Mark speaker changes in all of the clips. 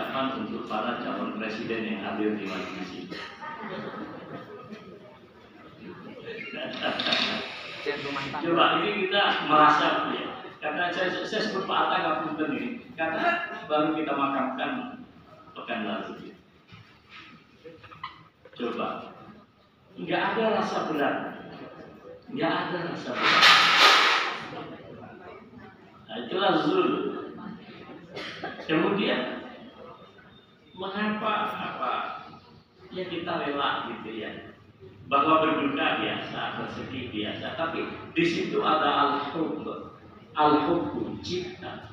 Speaker 1: ucapan untuk para calon presiden yang hadir di majelis ini. Coba ini kita merasa ya, karena saya sebut Pak Atta Ngapunten ini, karena baru kita makamkan pekan lalu. Coba, nggak ada rasa berat, nggak ada rasa berat. Nah, itulah zul. Kemudian mengapa ya kita rela gitu ya, bahwa berduka biasa, bersedih biasa, tapi di situ ada al-hub cinta.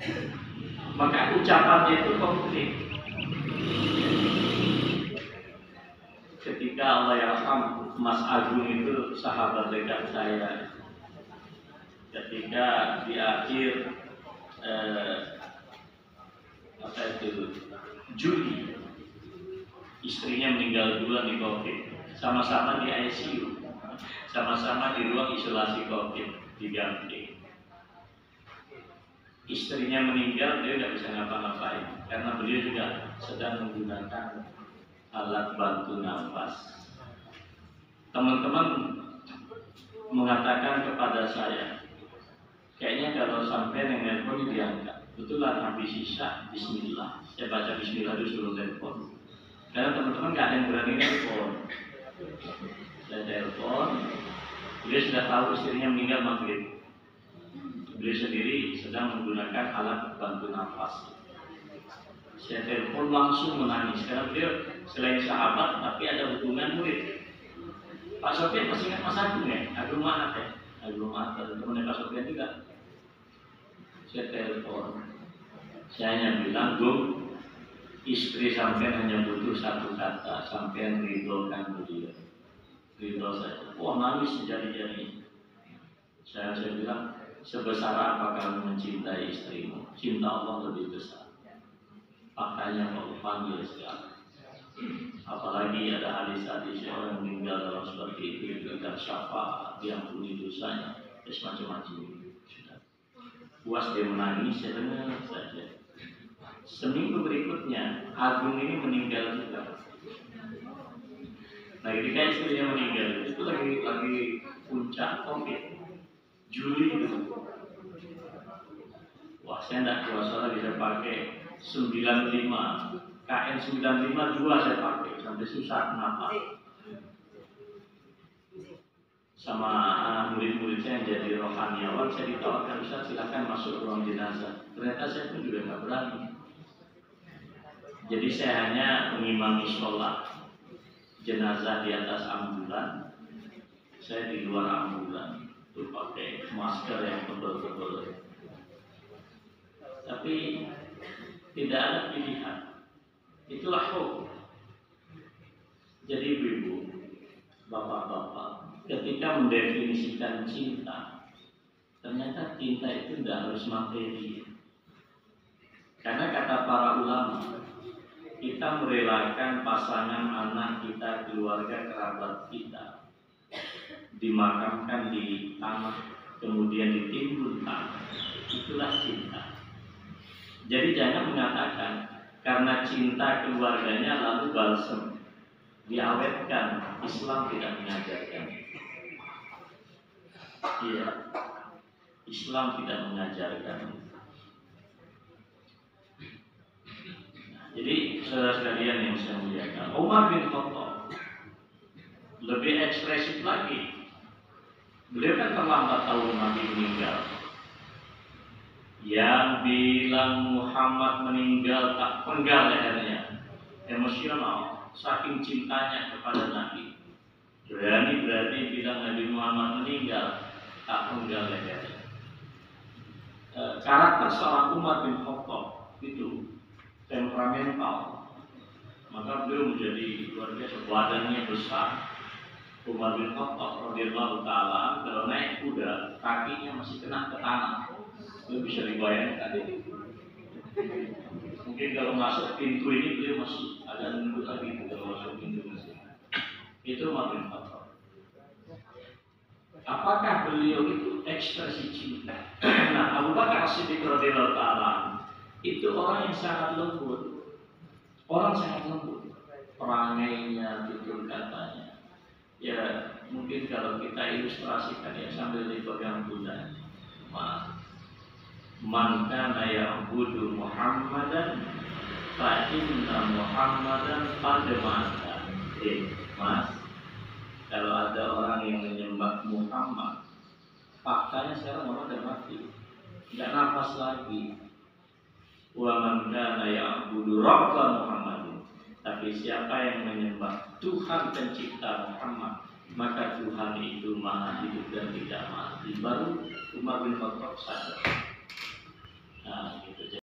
Speaker 1: Maka ucapannya itu konkret. Ketika Allah yarham Mas Agung itu sahabat dekat saya, ketika di akhir Juli istrinya meninggal duluan di COVID, sama-sama di ICU, sama-sama di ruang isolasi COVID di Gamping. Istrinya meninggal, dia tidak bisa ngapa-ngapain karena beliau juga sedang menggunakan alat bantu nafas. Teman-teman mengatakan kepada saya, kayaknya kalau sampai yang nelpon diangkat. Betulan habis sisa Bismillah, saya baca Bismillah dulu sebelum telepon. Karena teman-teman nggak ada yang berani telepon. Saya telepon, beliau sudah tahu istrinya meninggal maghrib. Beliau sendiri sedang menggunakan alat bantu nafas. Saya telepon langsung menangis karena beliau selain sahabat tapi ada hubungan murid. Pak Sofian masih ingat Mas Agung ya? Agung Mahat ya? Agung Mahat, teman Pak Sofian juga. Saya telepon, saya hanya bilang, Bung, istri sampean hanya butuh satu kata, sampean ridhokan beliau. Ridho saya. Wah, nangis sejadi-jadi. Saya bilang, sebesar apa kamu mencintai istrimu? Cinta Allah lebih besar. Makanya mau panggil sekarang. Apalagi ada hadis-hadis orang meninggal dalam seperti itu, diberikan syafaat, diampuni dosanya, macam-macam. Puas dia menangis, saya dengar saja. Seminggu berikutnya, Agung ini meninggal juga. Nah, ketika istrinya meninggal, itu lagi puncak COVID, Juli itu. Wah, saya tidak kuasa lagi, saya pakai 95, KN 95 2 saya pakai, sampai susah kenapa. Sama murid-murid saya yang jadi rohaniawan, saya ditawarkan, Ustaz silakan masuk ruang jenazah. Ternyata saya pun juga nggak berani. Jadi saya hanya mengimami sholat jenazah di atas ambulan. Saya di luar ambulan, itu pakai masker yang tebal-tebal. Tapi tidak ada pilihan. Itulah hukum. Jadi ibu-ibu, bapak-bapak, ketika mendefinisikan cinta, ternyata cinta itu tidak harus materi. Karena kata para ulama, kita merelakan pasangan anak kita, keluarga, kerabat kita dimakamkan di tanah, kemudian ditimbun tanah. Itulah cinta. Jadi jangan mengatakan karena cinta keluarganya lalu balsem, diawetkan. Islam tidak mengajarkan. Iya, Islam tidak mengajarkan. Jadi saudara sekalian yang saya muliakan, Umar bin Khattab lebih ekspresif lagi. Beliau kan terlambat tahu Nabi meninggal. Yang bilang Muhammad meninggal tak penggal lehernya, emosional, saking cintanya kepada Nabi. Berani bilang Nabi Muhammad meninggal tak penggal lehernya. Karakter seorang Umar bin Khattab itu temperamental, maka beliau menjadi luar biasa, badannya besar. Umar bin Khattab radhiyallahu taala kalau naik kuda kakinya masih kena ke tanah. Itu bisa dibayangkan. Mungkin kalau masuk pintu ini beliau masih ada nunggu lagi kalau masuk pintu masih. Itu Umar bin Khattab. Apakah beliau itu ekspresi cinta? Nah, Abu Bakar As-Siddiq radhiyallahu taala itu orang yang sangat lembut. Orang sangat lembut, perangainya, tutur katanya. Ya mungkin kalau kita ilustrasikan ya sambil dipegang bulan, man kana ya'budu Muhammadan fa inna Muhammadan qad mata. Mas, kalau ada orang yang menyembah Muhammad, faktanya sekarang orang sudah mati, tidak nafas lagi. Wa man kana ya'budu Rabba Muhammadin, tapi siapa yang menyembah Tuhan pencipta Muhammad, maka Tuhan itu maha hidup dan tidak mati. Baru Umar bin Khattab sadar. Nah, gitu.